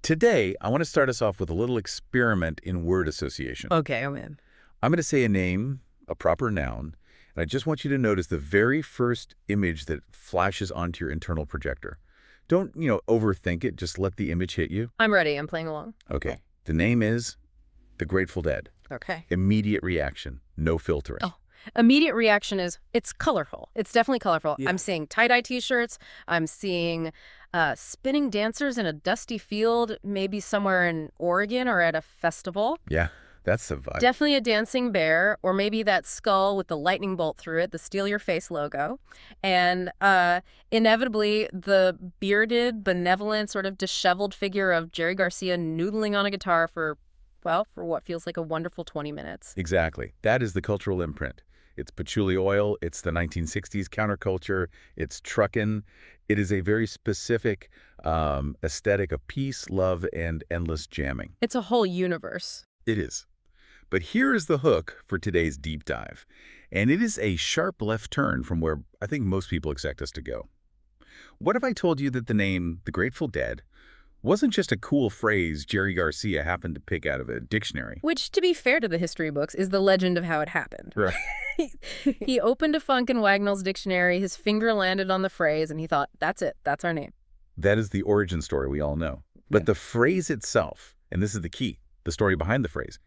Today, I want to start us off with a little experiment in word association. Okay, I'm in. I'm going to say a name, a proper noun, and I just want you to notice the very first image that flashes onto your internal projector. Don't, overthink it. Just let the image hit you. I'm ready. I'm playing along. Okay. The name is The Grateful Dead. Okay. Immediate reaction. No filtering. Oh, immediate reaction is it's colorful. It's definitely colorful. Yeah. I'm seeing tie-dye T-shirts. I'm seeing spinning dancers in a dusty field, maybe somewhere in Oregon or at a festival. Yeah, that's the vibe. Definitely a dancing bear, or maybe that skull with the lightning bolt through it, the Steal Your Face logo. And inevitably, the bearded, benevolent, sort of disheveled figure of Jerry Garcia noodling on a guitar for what feels like a wonderful 20 minutes. Exactly. That is the cultural imprint. It's patchouli oil. It's the 1960s counterculture. It's truckin'. It is a very specific aesthetic of peace, love, and endless jamming. It's a whole universe. It is. But here is the hook for today's deep dive. And it is a sharp left turn from where I think most people expect us to go. What if I told you that the name The Grateful Dead wasn't just a cool phrase Jerry Garcia happened to pick out of a dictionary? Which, to be fair to the history books, is the legend of how it happened. Right. He opened a Funk and Wagnall's dictionary, his finger landed on the phrase, and he thought, that's it, that's our name. That is the origin story we all know. But the phrase itself, and this is the key, the story behind the phrase,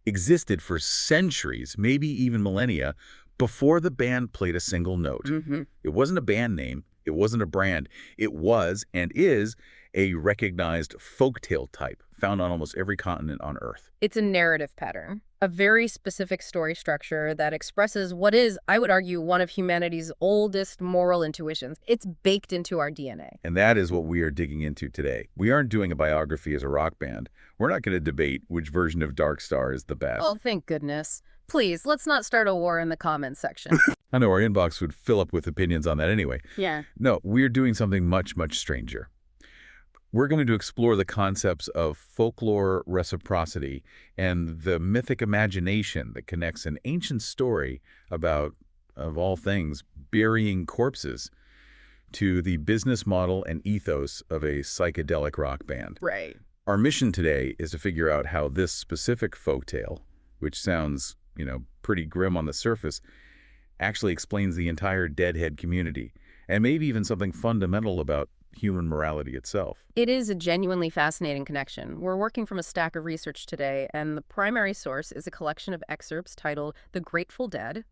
existed for centuries, maybe even millennia, before the band played a single note. Mm-hmm. It wasn't a band name. It wasn't a brand. It was and is a recognized folktale type found on almost every continent on Earth. It's a narrative pattern, a very specific story structure that expresses what is, I would argue, one of humanity's oldest moral intuitions. It's baked into our DNA. And that is what we are digging into today. We aren't doing a biography as a rock band. We're not going to debate which version of Dark Star is the best. Oh, thank goodness. Please, let's not start a war in the comments section. I know our inbox would fill up with opinions on that anyway. Yeah. No, we're doing something much, much stranger. We're going to explore the concepts of folklore reciprocity and the mythic imagination that connects an ancient story about, of all things, burying corpses to the business model and ethos of a psychedelic rock band. Right. Our mission today is to figure out how this specific folktale, which sounds, pretty grim on the surface, actually explains the entire Deadhead community, and maybe even something fundamental about human morality itself. It is a genuinely fascinating connection. We're working from a stack of research today, and the primary source is a collection of excerpts titled The Grateful Dead,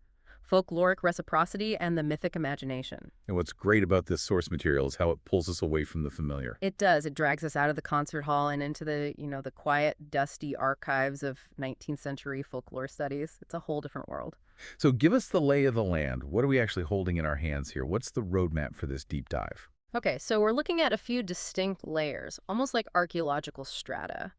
Folkloric Reciprocity, and the Mythic Imagination. And what's great about this source material is how it pulls us away from the familiar. It does. It drags us out of the concert hall and into the quiet, dusty archives of 19th century folklore studies. It's a whole different world. So give us the lay of the land. What are we actually holding in our hands here? What's the roadmap for this deep dive? Okay, so we're looking at a few distinct layers, almost like archaeological strata.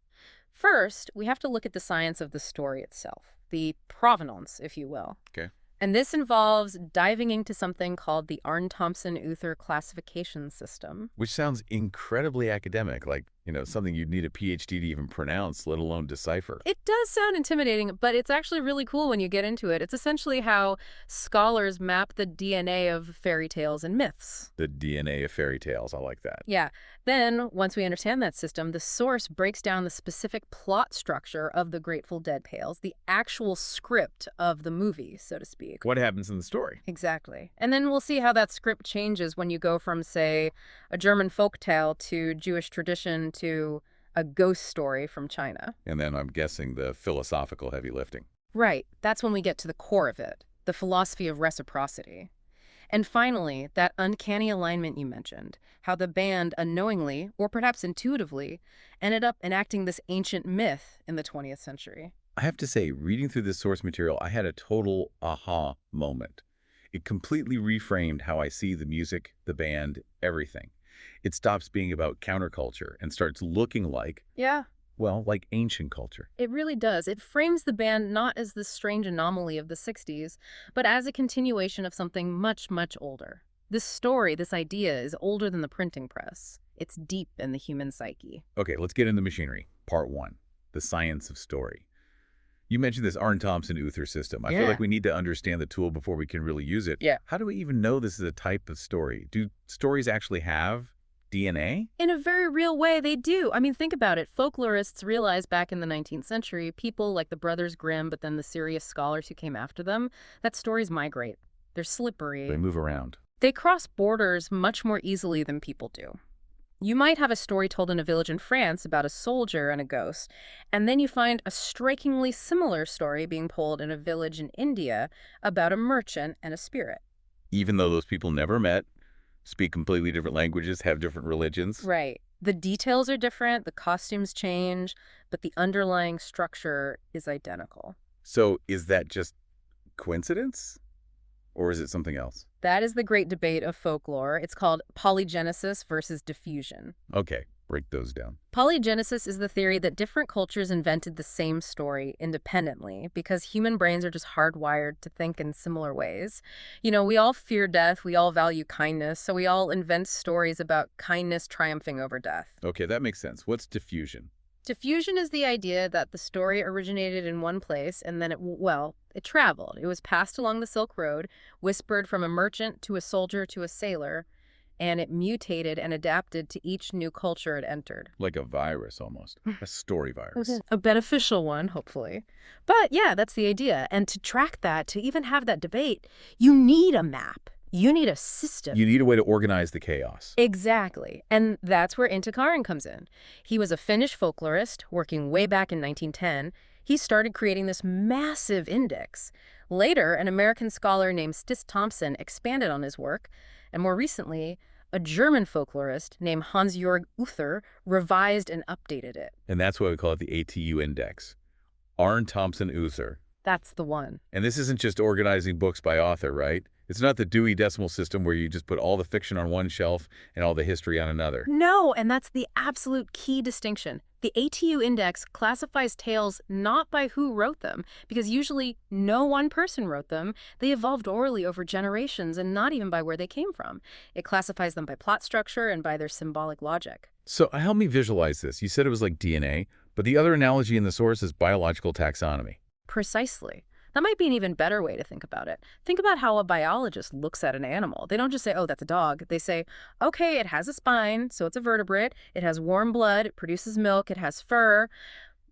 First, we have to look at the science of the story itself, the provenance, if you will. Okay. And this involves diving into something called the Aarne-Thompson-Uther classification system. Which sounds incredibly academic, like, something you'd need a PhD to even pronounce, let alone decipher. It does sound intimidating, but it's actually really cool when you get into it. It's essentially how scholars map the DNA of fairy tales and myths. The DNA of fairy tales, I like that. Yeah. Then, once we understand that system, the source breaks down the specific plot structure of the Grateful Dead tales, the actual script of the movie, so to speak. What happens in the story? Exactly. And then we'll see how that script changes when you go from, say, a German folktale to Jewish tradition to a ghost story from China. And then I'm guessing the philosophical heavy lifting. Right. That's when we get to the core of it, the philosophy of reciprocity. And finally, that uncanny alignment you mentioned, how the band unknowingly, or perhaps intuitively, ended up enacting this ancient myth in the 20th century. I have to say, reading through this source material, I had a total aha moment. It completely reframed how I see the music, the band, everything. It stops being about counterculture and starts looking like, like ancient culture. It really does. It frames the band not as this strange anomaly of the 60s, but as a continuation of something much, much older. This story, this idea, is older than the printing press. It's deep in the human psyche. Okay, let's get into machinery. Part 1, the science of story. You mentioned this Aarne-Thompson-Uther system. I feel like we need to understand the tool before we can really use it. Yeah. How do we even know this is a type of story? Do stories actually have DNA? In a very real way, they do. I mean, think about it. Folklorists realized back in the 19th century, people like the Brothers Grimm, but then the serious scholars who came after them, that stories migrate. They're They slippery. move around. They cross borders much more easily than people do. You might have a story told in a village in France about a soldier and a ghost, and then you find a strikingly similar story being told in a village in India about a merchant and a spirit. Even though those people never met, speak completely different languages, have different religions. Right. The details are different, the costumes change, but the underlying structure is identical. So is that just coincidence? Or is it something else? That is the great debate of folklore. It's called polygenesis versus diffusion. Okay, break those down. Polygenesis is the theory that different cultures invented the same story independently because human brains are just hardwired to think in similar ways. You know, we all fear death, we all value kindness, so we all invent stories about kindness triumphing over death. Okay, that makes sense. What's diffusion? Diffusion is the idea that the story originated in one place and then it traveled. It was passed along the Silk Road, whispered from a merchant to a soldier to a sailor, and it mutated and adapted to each new culture it entered. Like a virus almost. A story virus. A beneficial one, hopefully. But yeah, that's the idea. And to track that, to even have that debate, you need a map. You need a system. You need a way to organize the chaos. Exactly. And that's where Inti comes in. He was a Finnish folklorist working way back in 1910. He started creating this massive index. Later, an American scholar named Stis Thompson expanded on his work, and more recently, a German folklorist named Hans-Jörg Uther revised and updated it. And that's why we call it the ATU Index. Aarne-Thompson-Uther. That's the one. And this isn't just organizing books by author, right? It's not the Dewey Decimal System where you just put all the fiction on one shelf and all the history on another. No, and that's the absolute key distinction. The ATU Index classifies tales not by who wrote them, because usually no one person wrote them. They evolved orally over generations and not even by where they came from. It classifies them by plot structure and by their symbolic logic. So help me visualize this. You said it was like DNA, but the other analogy in the source is biological taxonomy. Precisely. That might be an even better way to think about it. Think about how a biologist looks at an animal. They don't just say, oh, that's a dog. They say, okay, it has a spine, so it's a vertebrate. It has warm blood. It produces milk. It has fur.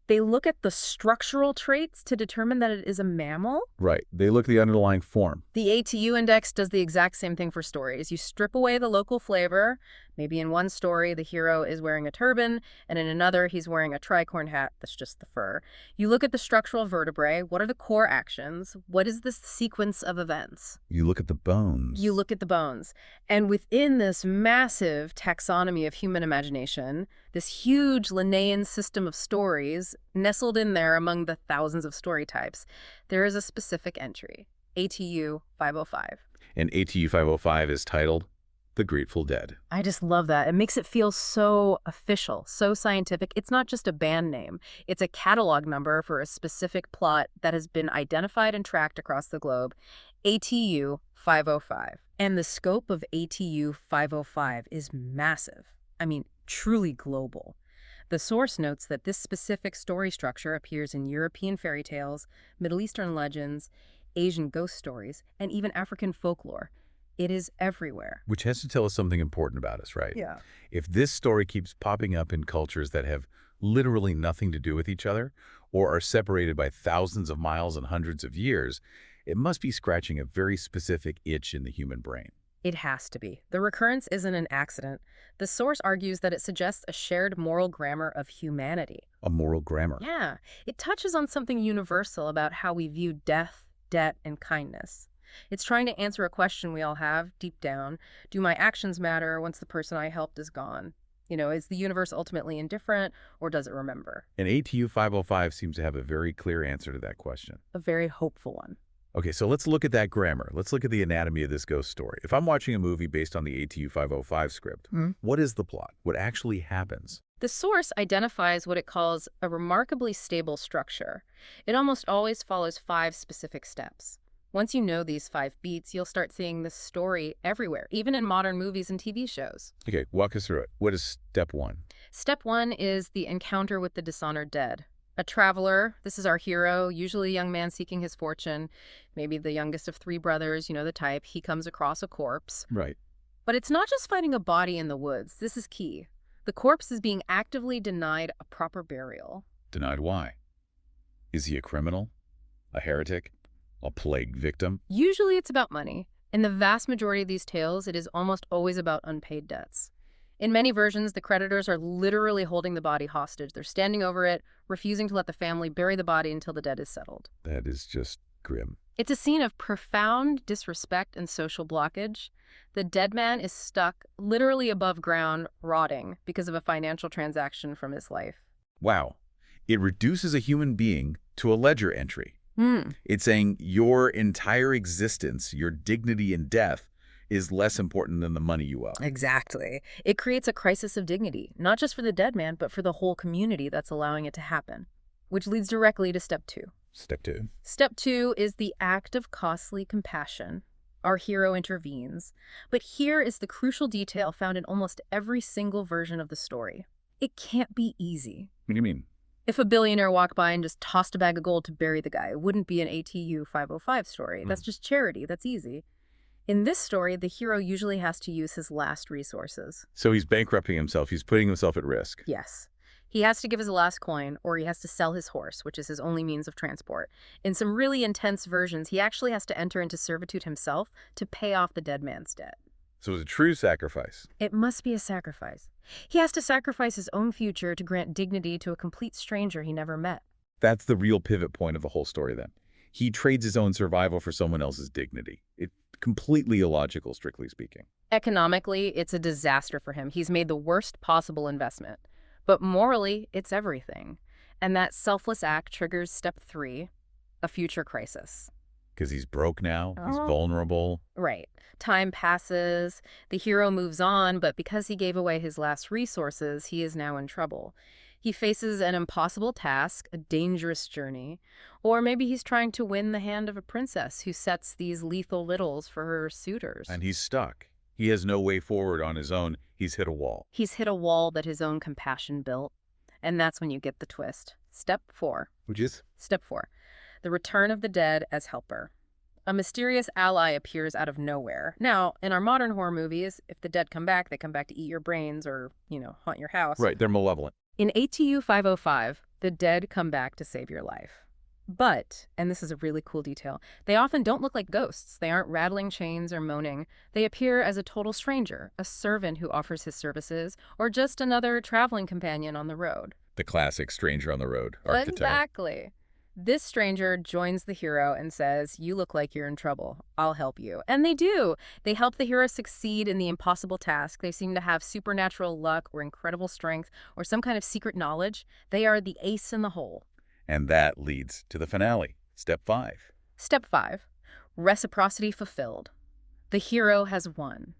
They look at the structural traits to determine that it is a mammal. Right. They look at the underlying form. The ATU Index does the exact same thing for stories. You strip away the local flavor. Maybe in one story, the hero is wearing a turban, and in another, he's wearing a tricorn hat that's just the fur. You look at the structural vertebrae. What are the core actions? What is the sequence of events? You look at the bones. You look at the bones. And within this massive taxonomy of human imagination, this huge Linnaean system of stories, nestled in there among the thousands of story types, there is a specific entry, ATU 505. And ATU 505 is titled The Grateful Dead. I just love that. It makes it feel so official, so scientific. It's not just a band name. It's a catalog number for a specific plot that has been identified and tracked across the globe, ATU 505. And the scope of ATU 505 is massive. I mean, truly global. The source notes that this specific story structure appears in European fairy tales, Middle Eastern legends, Asian ghost stories, and even African folklore. It is everywhere. Which has to tell us something important about us, right? Yeah. If this story keeps popping up in cultures that have literally nothing to do with each other or are separated by thousands of miles and hundreds of years, it must be scratching a very specific itch in the human brain. It has to be. The recurrence isn't an accident. The source argues that it suggests a shared moral grammar of humanity. A moral grammar. Yeah. It touches on something universal about how we view death, debt, and kindness. It's trying to answer a question we all have deep down. Do my actions matter once the person I helped is gone? You know, is the universe ultimately indifferent, or does it remember? And ATU 505 seems to have a very clear answer to that question. A very hopeful one. Okay, so let's look at that grammar. Let's look at the anatomy of this ghost story. If I'm watching a movie based on the ATU 505 script, what is the plot? What actually happens? The source identifies what it calls a remarkably stable structure. It almost always follows 5 specific steps. Once you know these 5 beats, you'll start seeing this story everywhere, even in modern movies and TV shows. Okay, walk us through it. What is step 1? Step 1 is the encounter with the dishonored dead. A traveler, this is our hero, usually a young man seeking his fortune, maybe the youngest of 3 brothers, you know the type. He comes across a corpse. Right. But it's not just finding a body in the woods. This is key. The corpse is being actively denied a proper burial. Denied why? Is he a criminal? A heretic? A plague victim? Usually it's about money. In the vast majority of these tales, it is almost always about unpaid debts. In many versions, the creditors are literally holding the body hostage. They're standing over it, refusing to let the family bury the body until the debt is settled. That is just grim. It's a scene of profound disrespect and social blockage. The dead man is stuck literally above ground, rotting because of a financial transaction from his life. Wow. It reduces a human being to a ledger entry. Hmm. It's saying your entire existence, your dignity in death, is less important than the money you owe. Exactly. It creates a crisis of dignity, not just for the dead man, but for the whole community that's allowing it to happen. Which leads directly to step 2. Step 2. Step 2 is the act of costly compassion. Our hero intervenes. But here is the crucial detail found in almost every single version of the story. It can't be easy. What do you mean? If a billionaire walked by and just tossed a bag of gold to bury the guy, it wouldn't be an ATU 505 story. That's just charity. That's easy. In this story, the hero usually has to use his last resources. So he's bankrupting himself. He's putting himself at risk. Yes. He has to give his last coin, or he has to sell his horse, which is his only means of transport. In some really intense versions, he actually has to enter into servitude himself to pay off the dead man's debt. So it's a true sacrifice. It must be a sacrifice. He has to sacrifice his own future to grant dignity to a complete stranger he never met. That's the real pivot point of the whole story then. He trades his own survival for someone else's dignity. It's completely illogical, strictly speaking. Economically, it's a disaster for him. He's made the worst possible investment. But morally, it's everything. And that selfless act triggers step 3, a future crisis. Because he's broke now, he's vulnerable. Right. Time passes, the hero moves on, but because he gave away his last resources, he is now in trouble. He faces an impossible task, a dangerous journey, or maybe he's trying to win the hand of a princess who sets these lethal riddles for her suitors. And he's stuck. He has no way forward on his own. He's hit a wall. He's hit a wall that his own compassion built. And that's when you get the twist. Step 4. Which is? Step 4. The return of the dead as helper. A mysterious ally appears out of nowhere. Now, in our modern horror movies, if the dead come back, they come back to eat your brains or, haunt your house. Right, they're malevolent. In ATU 505, the dead come back to save your life. But, and this is a really cool detail, they often don't look like ghosts. They aren't rattling chains or moaning. They appear as a total stranger, a servant who offers his services, or just another traveling companion on the road. The classic stranger on the road archetype. Exactly. This stranger joins the hero and says, "You look like you're in trouble. I'll help you." And they do. They help the hero succeed in the impossible task. They seem to have supernatural luck or incredible strength or some kind of secret knowledge. They are the ace in the hole. And that leads to the finale, step 5. Step 5. Reciprocity fulfilled. The hero has won.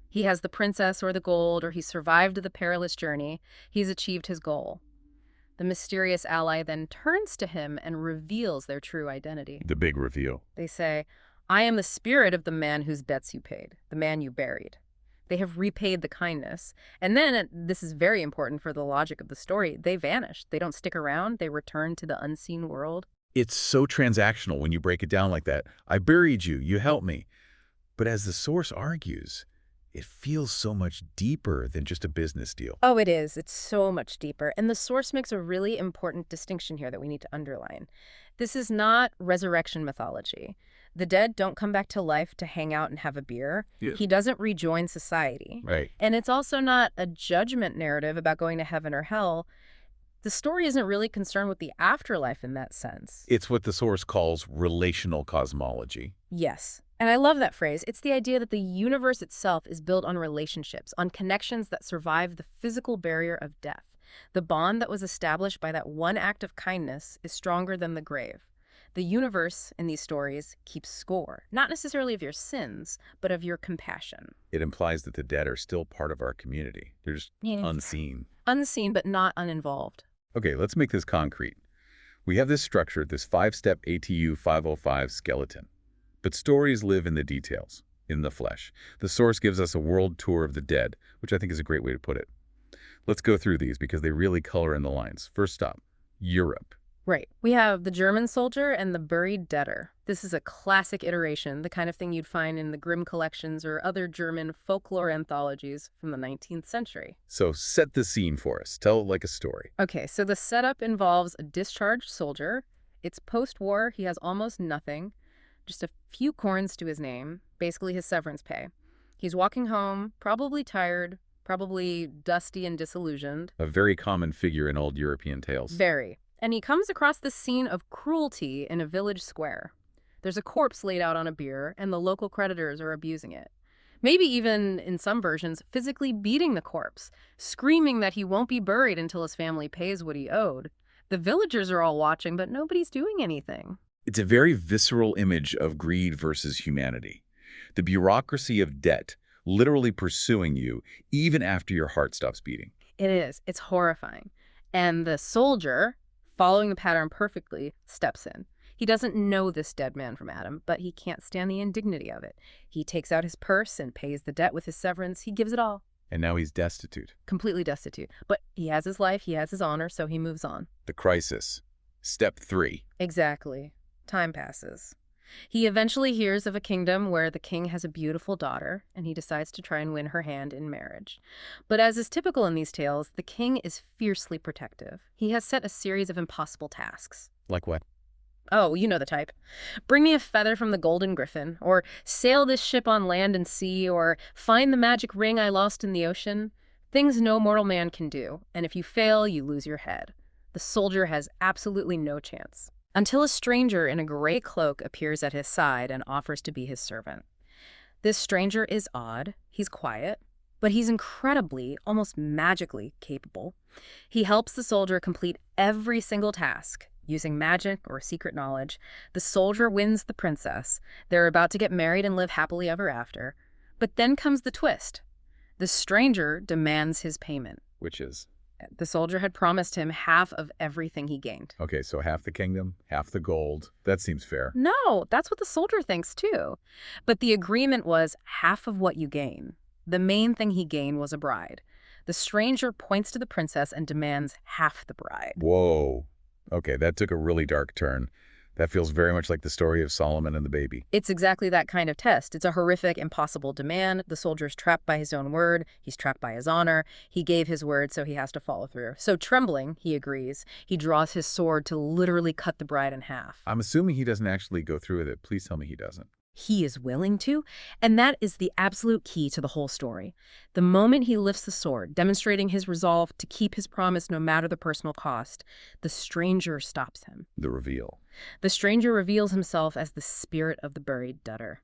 He has the princess or the gold, or he's survived the perilous journey. He's achieved his goal. The mysterious ally then turns to him and reveals their true identity. The big reveal. They say, "I am the spirit of the man whose debts you paid, the man you buried." They have repaid the kindness. And then, this is very important for the logic of the story, they vanish. They don't stick around. They return to the unseen world. It's so transactional when you break it down like that. I buried you, you helped me. But as the source argues, it feels so much deeper than just a business deal. Oh, it is. It's so much deeper. And the source makes a really important distinction here that we need to underline. This is not resurrection mythology. The dead don't come back to life to hang out and have a beer. Yeah. He doesn't rejoin society. Right. And it's also not a judgment narrative about going to heaven or hell. The story isn't really concerned with the afterlife in that sense. It's what the source calls relational cosmology. Yes. And I love that phrase. It's the idea that the universe itself is built on relationships, on connections that survive the physical barrier of death. The bond that was established by that one act of kindness is stronger than the grave. The universe, in these stories, keeps score, not necessarily of your sins, but of your compassion. It implies that the dead are still part of our community. They're just unseen. Unseen, but not uninvolved. Okay, let's make this concrete. We have this structure, this 5-step ATU 505 skeleton. But stories live in the details, in the flesh. The source gives us a world tour of the dead, which I think is a great way to put it. Let's go through these because they really color in the lines. First stop, Europe. Right. We have the German soldier and the buried debtor. This is a classic iteration, the kind of thing you'd find in the Grimm collections or other German folklore anthologies from the 19th century. So set the scene for us. Tell it like a story. Okay, so the setup involves a discharged soldier. It's post-war. He has almost nothing, just a few corns to his name, basically his severance pay. He's walking home, probably tired, probably dusty and disillusioned. A very common figure in old European tales. Very. And he comes across the scene of cruelty in a village square. There's a corpse laid out on a bier, and the local creditors are abusing it. Maybe even, in some versions, physically beating the corpse, screaming that he won't be buried until his family pays what he owed. The villagers are all watching, but nobody's doing anything. It's a very visceral image of greed versus humanity. The bureaucracy of debt literally pursuing you even after your heart stops beating. It is. It's horrifying. And the soldier, following the pattern perfectly, steps in. He doesn't know this dead man from Adam, but he can't stand the indignity of it. He takes out his purse and pays the debt with his severance. He gives it all. And now he's destitute. Completely destitute. But he has his life, he has his honor, so he moves on. The crisis. Step 3. Exactly. Time passes. He eventually hears of a kingdom where the king has a beautiful daughter, and he decides to try and win her hand in marriage. But as is typical in these tales, the king is fiercely protective. He has set a series of impossible tasks. Like what? Oh, you know the type. Bring me a feather from the golden griffin, or sail this ship on land and sea, or find the magic ring I lost in the ocean. Things no mortal man can do, and if you fail, you lose your head. The soldier has absolutely no chance. Until a stranger in a gray cloak appears at his side and offers to be his servant. This stranger is odd, he's quiet, but he's incredibly, almost magically capable. He helps the soldier complete every single task. Using magic or secret knowledge, the soldier wins the princess. They're about to get married and live happily ever after. But then comes the twist. The stranger demands his payment. Which is? The soldier had promised him half of everything he gained. Okay, so half the kingdom, half the gold. That seems fair. No, that's what the soldier thinks too. But the agreement was half of what you gain. The main thing he gained was a bride. The stranger points to the princess and demands half the bride. Whoa. Okay, that took a really dark turn. That feels very much like the story of Solomon and the baby. It's exactly that kind of test. It's a horrific, impossible demand. The soldier's trapped by his own word. He's trapped by his honor. He gave his word, so he has to follow through. So trembling, he agrees. He draws his sword to literally cut the bride in half. I'm assuming he doesn't actually go through with it. Please tell me he doesn't. He is willing to, and that is the absolute key to the whole story. The moment he lifts the sword, demonstrating his resolve to keep his promise no matter the personal cost, the stranger stops him. The reveal. The stranger reveals himself as the spirit of the buried debtor.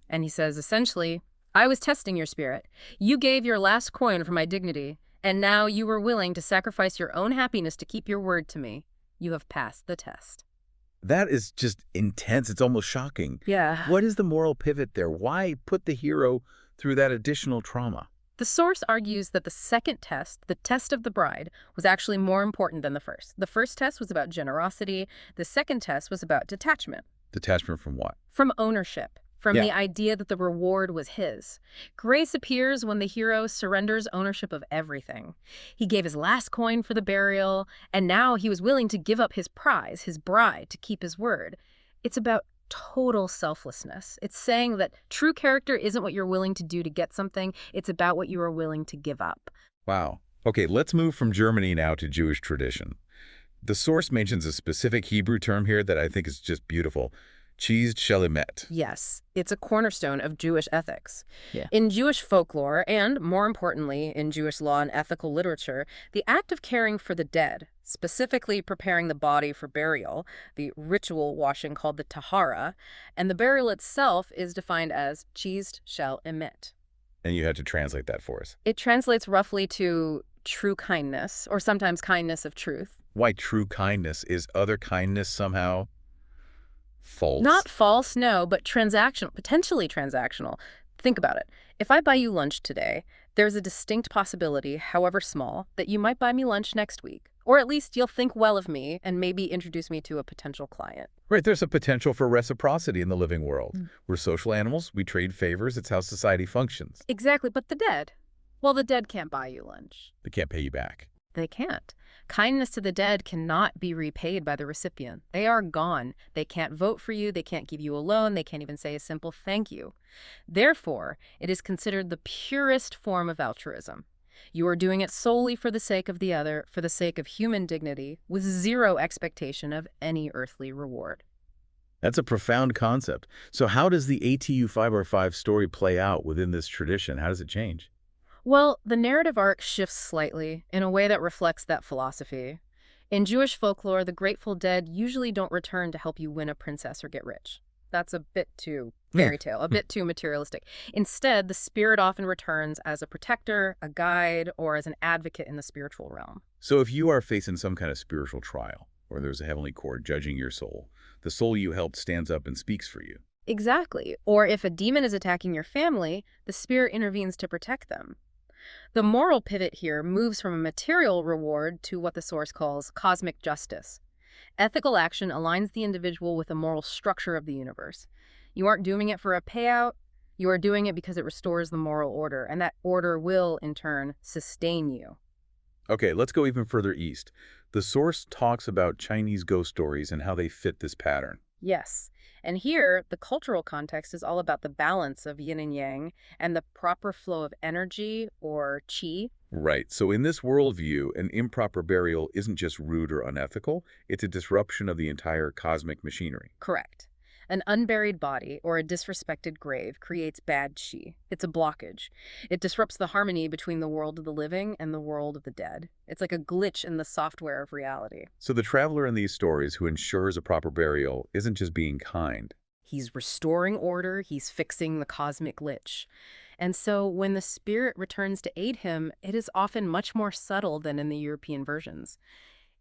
And he says, essentially, I was testing your spirit. You gave your last coin for my dignity, and now you were willing to sacrifice your own happiness to keep your word to me. You have passed the test. That is just intense. It's almost shocking. Yeah. What is the moral pivot there? Why put the hero through that additional trauma? The source argues that the second test, the test of the bride, was actually more important than the first. The first test was about generosity. The second test was about detachment. Detachment from what? From ownership. From the idea that the reward was his. Grace appears when the hero surrenders ownership of everything. He gave his last coin for the burial, and now he was willing to give up his prize, his bride, to keep his word. It's about total selflessness. It's saying that true character isn't what you're willing to do to get something. It's about what you are willing to give up. Wow. Okay, let's move from Germany now to Jewish tradition. The source mentions a specific Hebrew term here that I think is just beautiful. Cheesed shelimet. Yes, it's a cornerstone of Jewish ethics. Yeah. In Jewish folklore, and more importantly, in Jewish law and ethical literature, the act of caring for the dead, specifically preparing the body for burial, the ritual washing called the tahara, and the burial itself is defined as cheesed shel emet. And you had to translate that for us. It translates roughly to true kindness, or sometimes kindness of truth. Why true kindness? Is other kindness somehow false? Not false, no, but transactional, potentially transactional. Think about it. If I buy you lunch today, there's a distinct possibility, however small, that you might buy me lunch next week. Or at least you'll think well of me and maybe introduce me to a potential client. Right, there's a potential for reciprocity in the living world. We're social animals, we trade favors, it's how society functions. Exactly, but the dead? Well, the dead can't buy you lunch. They can't pay you back. They can't. Kindness to the dead cannot be repaid by the recipient. They are gone. They can't vote for you. They can't give you a loan. They can't even say a simple thank you. Therefore, it is considered the purest form of altruism. You are doing it solely for the sake of the other, for the sake of human dignity, with zero expectation of any earthly reward. That's a profound concept. So how does the ATU 505 story play out within this tradition? How does it change? Well, the narrative arc shifts slightly in a way that reflects that philosophy. In Jewish folklore, the Grateful Dead usually don't return to help you win a princess or get rich. That's a bit too Yeah. fairy tale, a bit too materialistic. Instead, the spirit often returns as a protector, a guide, or as an advocate in the spiritual realm. So if you are facing some kind of spiritual trial, or there's a heavenly court judging your soul, the soul you helped stands up and speaks for you. Exactly. Or if a demon is attacking your family, the spirit intervenes to protect them. The moral pivot here moves from a material reward to what the source calls cosmic justice. Ethical action aligns the individual with the moral structure of the universe. You aren't doing it for a payout, you are doing it because it restores the moral order, and that order will, in turn, sustain you. Okay, let's go even further east. The source talks about Chinese ghost stories and how they fit this pattern. Yes. And here, the cultural context is all about the balance of yin and yang and the proper flow of energy, or qi. Right. So in this worldview, an improper burial isn't just rude or unethical, it's a disruption of the entire cosmic machinery. Correct. An unburied body or a disrespected grave creates bad qi. It's a blockage. It disrupts the harmony between the world of the living and the world of the dead. It's like a glitch in the software of reality. So the traveler in these stories who ensures a proper burial isn't just being kind. He's restoring order, he's fixing the cosmic glitch. And so when the spirit returns to aid him, it is often much more subtle than in the European versions.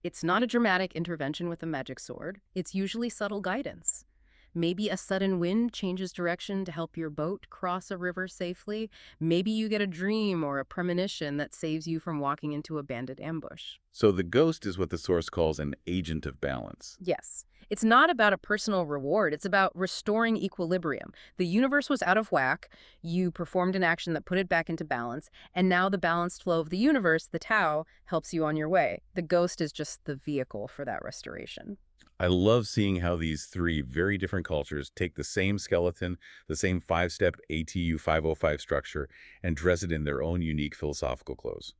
It's not a dramatic intervention with a magic sword. It's usually subtle guidance. Maybe a sudden wind changes direction to help your boat cross a river safely. Maybe you get a dream or a premonition that saves you from walking into a bandit ambush. So the ghost is what the source calls an agent of balance. Yes. It's not about a personal reward. It's about restoring equilibrium. The universe was out of whack. You performed an action that put it back into balance. And now the balanced flow of the universe, the Tao, helps you on your way. The ghost is just the vehicle for that restoration. I love seeing how these three very different cultures take the same skeleton, the same five-step ATU 505 structure, and dress it in their own unique philosophical clothes.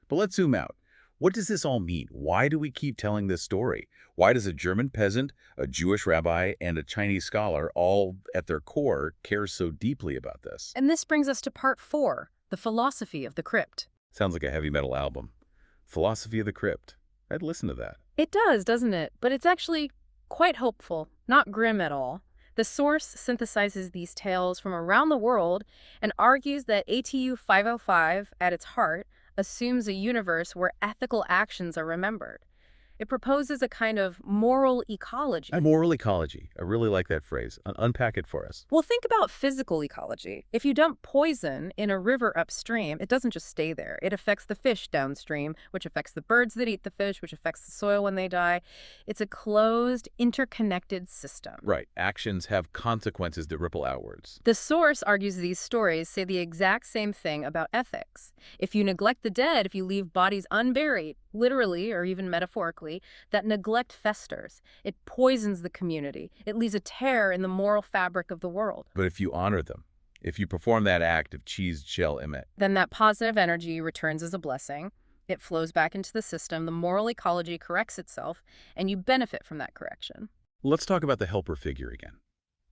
But let's zoom out. What does this all mean? Why do we keep telling this story? Why does a German peasant, a Jewish rabbi, and a Chinese scholar, all at their core, care so deeply about this? And this brings us to part 4, the philosophy of the crypt. Sounds like a heavy metal album. Philosophy of the Crypt. I'd listen to that. It does, doesn't it? But it's actually quite hopeful, not grim at all. The source synthesizes these tales from around the world and argues that ATU 505, at its heart, assumes a universe where ethical actions are remembered. It proposes a kind of moral ecology. A moral ecology. I really like that phrase. Unpack it for us. Well, think about physical ecology. If you dump poison in a river upstream, it doesn't just stay there. It affects the fish downstream, which affects the birds that eat the fish, which affects the soil when they die. It's a closed, interconnected system. Right. Actions have consequences that ripple outwards. The source argues these stories say the exact same thing about ethics. If you neglect the dead, if you leave bodies unburied, literally or even metaphorically, that neglect festers. It poisons the community. It leaves a tear in the moral fabric of the world. But if you honor them, if you perform that act of cheese shell emit, Then that positive energy returns as a blessing. It flows back into the system. The moral ecology corrects itself, and you benefit from that correction. let's talk about the helper figure again.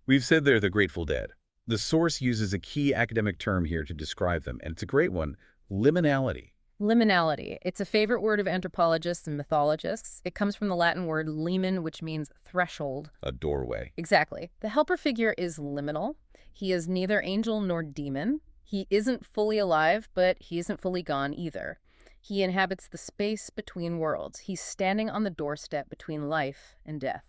We've said they're the Grateful Dead. The source uses a key academic term here to describe them, and it's a great one, liminality. Liminality. It's a favorite word of anthropologists and mythologists. It comes from the Latin word limen, which means threshold. A doorway. Exactly. The helper figure is liminal. He is neither angel nor demon. He isn't fully alive, but he isn't fully gone either. He inhabits the space between worlds. He's standing on the doorstep between life and death.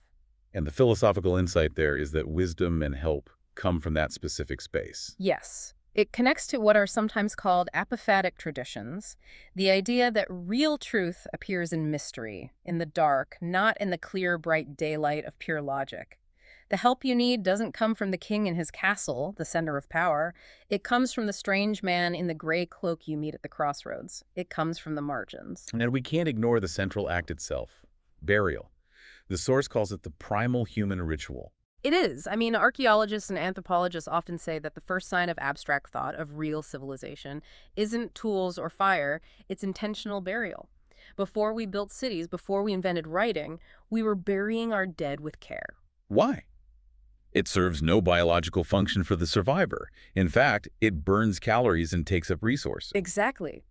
And the philosophical insight there is that wisdom and help come from that specific space. Yes. It connects to what are sometimes called apophatic traditions, the idea that real truth appears in mystery, in the dark, not in the clear, bright daylight of pure logic. The help you need doesn't come from the king in his castle, the center of power. It comes from the strange man in the gray cloak you meet at the crossroads. It comes from the margins. And we can't ignore the central act itself, burial. The source calls it the primal human ritual. It is. I mean, archaeologists and anthropologists often say that the first sign of abstract thought, of real civilization, isn't tools or fire, it's intentional burial. Before we built cities, before we invented writing, we were burying our dead with care. Why? It serves no biological function for the survivor. In fact, it burns calories and takes up resources. Exactly.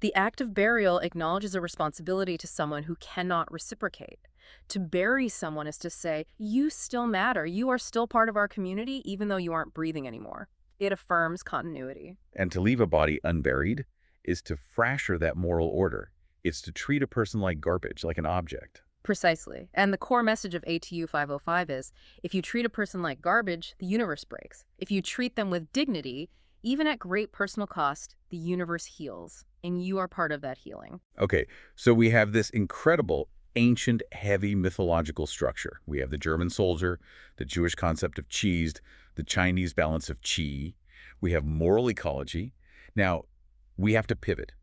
The act of burial acknowledges a responsibility to someone who cannot reciprocate. To bury someone is to say, you still matter. You are still part of our community, even though you aren't breathing anymore. It affirms continuity. And to leave a body unburied is to fracture that moral order. It's to treat a person like garbage, like an object. Precisely. And the core message of ATU 505 is, if you treat a person like garbage, the universe breaks. If you treat them with dignity, even at great personal cost, the universe heals. And you are part of that healing. Okay, so we have this incredible, ancient, heavy mythological structure. We have the German soldier, the Jewish concept of cheese, the Chinese balance of qi. We have moral ecology. Now, we have to pivot.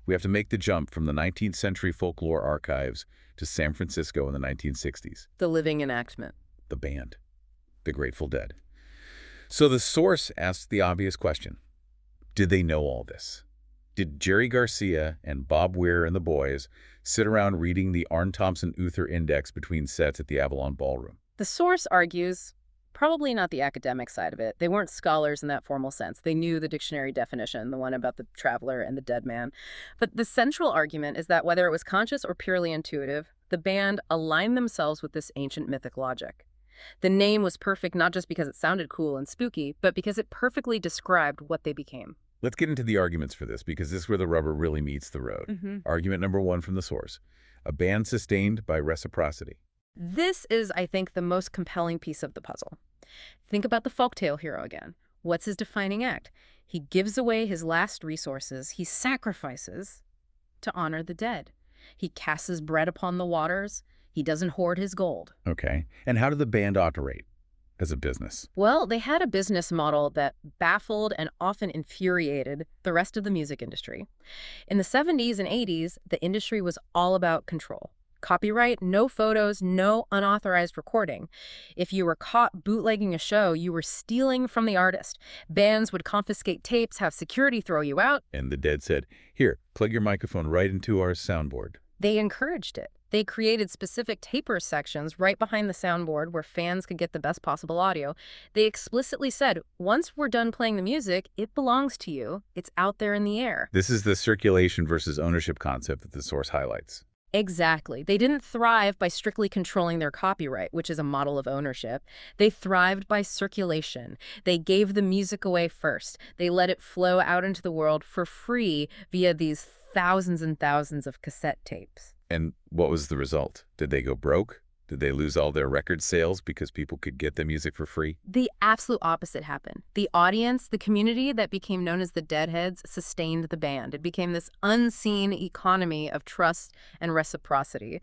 We have to make the jump from the 19th century folklore archives to San Francisco in the 1960s. The living enactment. The band, the Grateful Dead. So the source asks the obvious question. Did they know all this? Did Jerry Garcia and Bob Weir and the boys sit around reading the Aarne-Thompson-Uther Index between sets at the Avalon Ballroom? The source argues, probably not the academic side of it. They weren't scholars in that formal sense. They knew the dictionary definition, the one about the traveler and the dead man. But the central argument is that whether it was conscious or purely intuitive, the band aligned themselves with this ancient mythic logic. The name was perfect not just because it sounded cool and spooky, but because it perfectly described what they became. Let's get into the arguments for this, because this is where the rubber really meets the road. Argument number one from the source. A band sustained by reciprocity. This is, I think, the most compelling piece of the puzzle. Think about the folktale hero again. What's his defining act? He gives away his last resources. He sacrifices to honor the dead. He casts his bread upon the waters. He doesn't hoard his gold. Okay. And how did the band operate as a business? Well, they had a business model that baffled and often infuriated the rest of the music industry. In the 70s and 80s, the industry was all about control. Copyright, no photos, no unauthorized recording. If you were caught bootlegging a show, you were stealing from the artist. Bands would confiscate tapes, have security throw you out. And the Dead said, here, plug your microphone right into our soundboard. They encouraged it. They created specific taper sections right behind the soundboard where fans could get the best possible audio. They explicitly said, once we're done playing the music, it belongs to you. It's out there in the air. This is the circulation versus ownership concept that the source highlights. Exactly. They didn't thrive by strictly controlling their copyright, which is a model of ownership. They thrived by circulation. They gave the music away first. They let it flow out into the world for free via these thousands and thousands of cassette tapes. And what was the result? Did they go broke? Did they lose all their record sales because people could get the music for free? The absolute opposite happened. The audience, the community that became known as the Deadheads, sustained the band. It became this unseen economy of trust and reciprocity.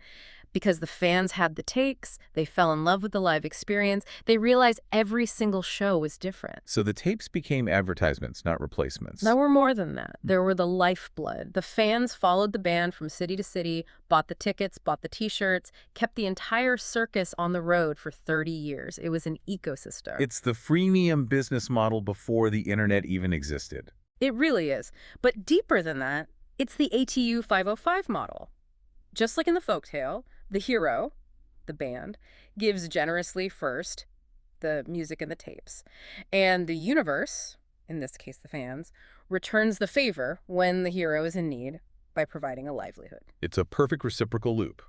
Because the fans had the takes, they fell in love with the live experience, they realized every single show was different. So the tapes became advertisements, not replacements. There were more than that. There were the lifeblood. The fans followed the band from city to city, bought the tickets, bought the t-shirts, kept the entire circus on the road for 30 years. It was an ecosystem. It's the freemium business model before the internet even existed. It really is. But deeper than that, it's the ATU 505 model. Just like in the folktale, the hero, the band, gives generously first, the music and the tapes. And the universe, in this case the fans, returns the favor when the hero is in need by providing a livelihood. It's a perfect reciprocal loop.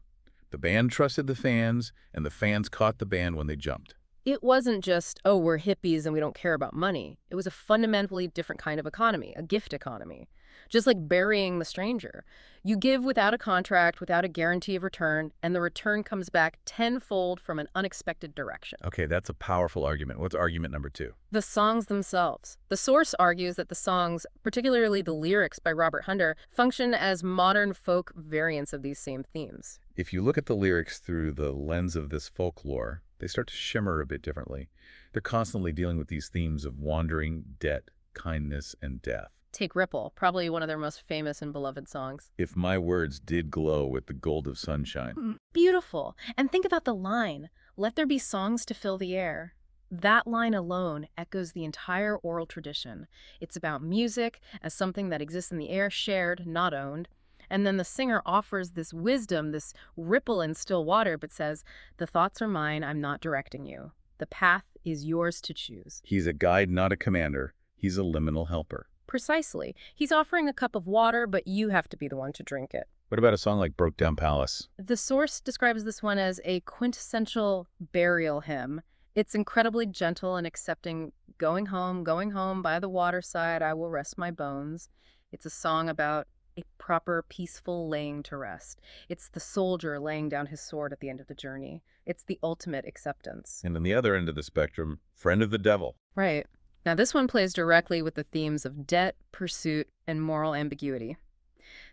The band trusted the fans, and the fans caught the band when they jumped. It wasn't just, oh, we're hippies and we don't care about money. It was a fundamentally different kind of economy, a gift economy. Just like burying the stranger. You give without a contract, without a guarantee of return, and the return comes back tenfold from an unexpected direction. Okay, that's a powerful argument. What's argument number two? The songs themselves. The source argues that the songs, particularly the lyrics by Robert Hunter, function as modern folk variants of these same themes. If you look at the lyrics through the lens of this folklore, They start to shimmer a bit differently. They're constantly dealing with these themes of wandering, debt, kindness, and death. Take Ripple, probably one of their most famous and beloved songs. If my words did glow with the gold of sunshine. Beautiful. And think about the line, "Let there be songs to fill the air." That line alone echoes the entire oral tradition. It's about music as something that exists in the air, shared, not owned. And then the singer offers this wisdom, this ripple in still water, but says, "The thoughts are mine, I'm not directing you. The path is yours to choose." He's a guide, not a commander. He's a liminal helper. Precisely. He's offering a cup of water, but you have to be the one to drink it. What about a song like Broke Down Palace? The source describes this one as a quintessential burial hymn. It's incredibly gentle and accepting. Going home by the waterside, I will rest my bones. It's a song about a proper, peaceful laying to rest. It's the soldier laying down his sword at the end of the journey. It's the ultimate acceptance. And on the other end of the spectrum, Friend of the Devil. Right. Now, this one plays directly with the themes of debt, pursuit, and moral ambiguity.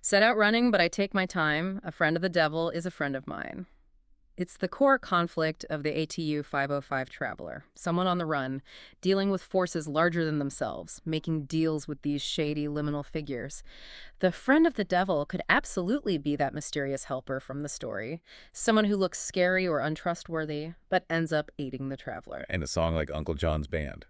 Set out running, but I take my time. A friend of the devil is a friend of mine. It's the core conflict of the ATU 505 traveler, someone on the run, dealing with forces larger than themselves, making deals with these shady liminal figures. The friend of the devil could absolutely be that mysterious helper from the story, someone who looks scary or untrustworthy, but ends up aiding the traveler. And a song like Uncle John's Band.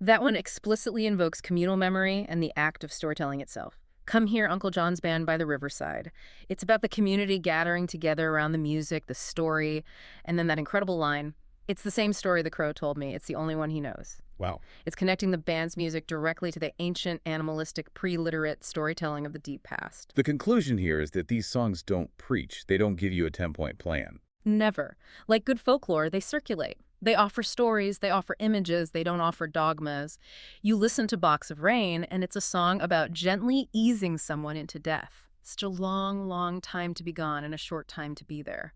That one explicitly invokes communal memory and the act of storytelling itself. Come Hear Uncle John's Band by the riverside. It's about the community gathering together around the music, the story, and then that incredible line, "It's the same story the crow told me. It's the only one he knows." Wow. It's connecting the band's music directly to the ancient, animalistic, pre-literate storytelling of the deep past. The conclusion here is that these songs don't preach. They don't give you a 10-point plan. Never. Like good folklore, they circulate. They offer stories, they offer images, they don't offer dogmas. You listen to Box of Rain, and it's a song about gently easing someone into death. Such a long, long time to be gone and a short time to be there.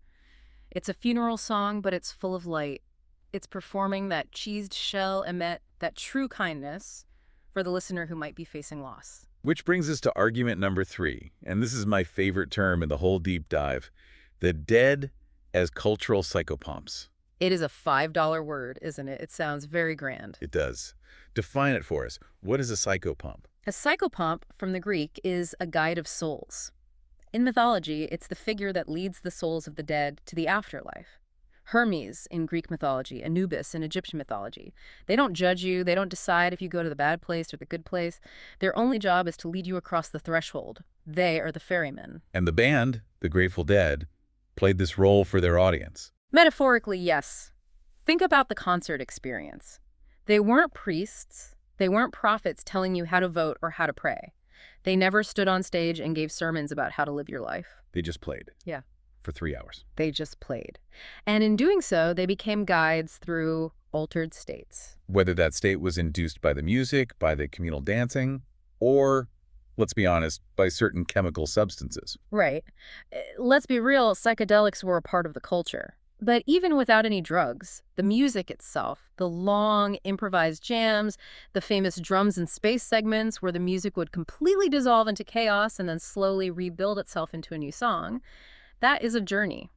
It's a funeral song, but it's full of light. It's performing that cheesed shell emet, that true kindness for the listener who might be facing loss. Which brings us to argument number 3, and this is my favorite term in the whole deep dive, the dead as cultural psychopomps. It is a $5 word, isn't it? It sounds very grand. It does. Define it for us. What is a psychopomp? A psychopomp, from the Greek, is a guide of souls. In mythology, it's the figure that leads the souls of the dead to the afterlife. Hermes in Greek mythology, Anubis in Egyptian mythology. They don't judge you, they don't decide if you go to the bad place or the good place. Their only job is to lead you across the threshold. They are the ferrymen. And the band, the Grateful Dead, played this role for their audience. Metaphorically, yes. Think about the concert experience. They weren't priests. They weren't prophets telling you how to vote or how to pray. They never stood on stage and gave sermons about how to live your life. They just played. Yeah. For 3 hours. They just played. And in doing so, they became guides through altered states. Whether that state was induced by the music, by the communal dancing, or, let's be honest, by certain chemical substances. Right. Let's be real, psychedelics were a part of the culture. But even without any drugs, the music itself, the long improvised jams, the famous drums and space segments where the music would completely dissolve into chaos and then slowly rebuild itself into a new song, that is a journey.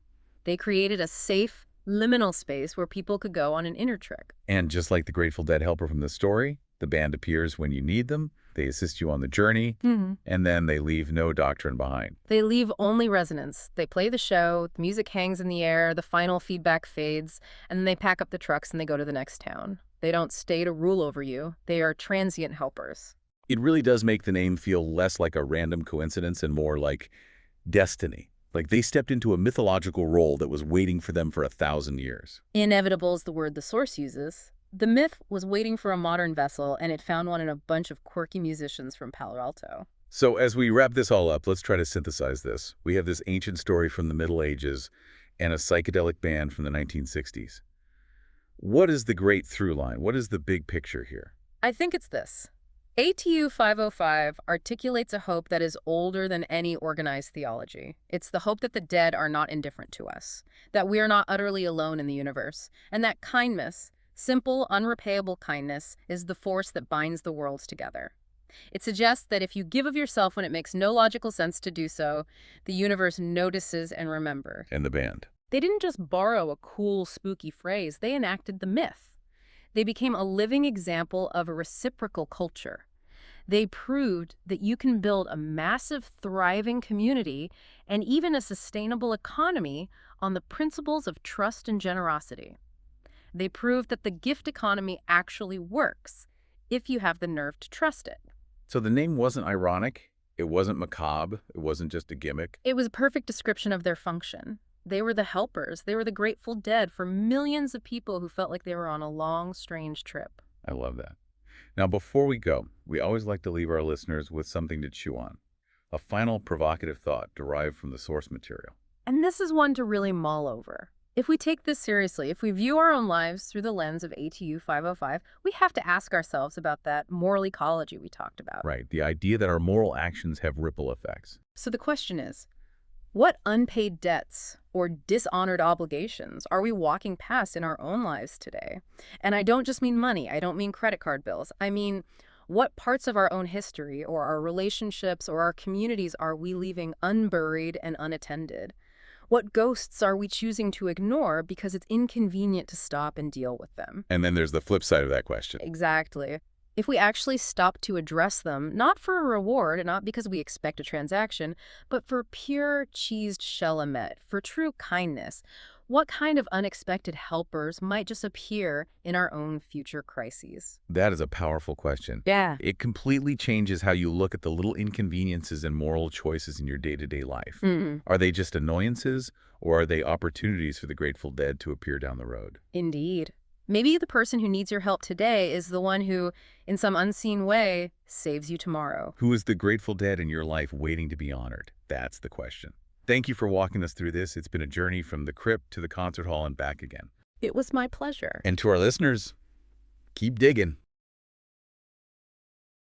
They created a safe, liminal space where people could go on an inner trek. And just like the Grateful Dead helper from the story, the band appears when you need them, they assist you on the journey, and then they leave no doctrine behind. They leave only resonance. They play the show, the music hangs in the air, the final feedback fades, and then they pack up the trucks and they go to the next town. They don't stay to rule over you. They are transient helpers. It really does make the name feel less like a random coincidence and more like destiny. Like they stepped into a mythological role that was waiting for them for 1,000 years. Inevitable is the word the source uses. The myth was waiting for a modern vessel, and it found one in a bunch of quirky musicians from Palo Alto. So as we wrap this all up, let's try to synthesize this. We have this ancient story from the Middle Ages and a psychedelic band from the 1960s. What is the great through line? What is the big picture here? I think it's this. ATU 505 articulates a hope that is older than any organized theology. It's the hope that the dead are not indifferent to us, that we are not utterly alone in the universe, and that kindness, simple, unrepayable kindness, is the force that binds the worlds together. It suggests that if you give of yourself when it makes no logical sense to do so, the universe notices and remembers. And the band. They didn't just borrow a cool, spooky phrase, they enacted the myth. They became a living example of a reciprocal culture. They proved that you can build a massive, thriving community and even a sustainable economy on the principles of trust and generosity. They proved that the gift economy actually works if you have the nerve to trust it. So the name wasn't ironic, it wasn't macabre, it wasn't just a gimmick. It was a perfect description of their function. They were the helpers. They were the Grateful Dead for millions of people who felt like they were on a long, strange trip. I love that. Now, before we go, we always like to leave our listeners with something to chew on. A final provocative thought derived from the source material. And this is one to really mull over. If we take this seriously, if we view our own lives through the lens of ATU 505, we have to ask ourselves about that moral ecology we talked about. Right, the idea that our moral actions have ripple effects. So the question is, what unpaid debts or dishonored obligations are we walking past in our own lives today? And I don't just mean money. I don't mean credit card bills. I mean, what parts of our own history or our relationships or our communities are we leaving unburied and unattended? What ghosts are we choosing to ignore because it's inconvenient to stop and deal with them? And then there's the flip side of that question. Exactly. If we actually stop to address them, not for a reward, and not because we expect a transaction, but for pure cheesed shalamet, for true kindness, what kind of unexpected helpers might just appear in our own future crises? That is a powerful question. Yeah. It completely changes how you look at the little inconveniences and moral choices in your day-to-day life. Are they just annoyances, or are they opportunities for the Grateful Dead to appear down the road? Indeed. Maybe the person who needs your help today is the one who, in some unseen way, saves you tomorrow. Who is the Grateful Dead in your life waiting to be honored? That's the question. Thank you for walking us through this. It's been a journey from the crypt to the concert hall and back again. It was my pleasure. And to our listeners, keep digging.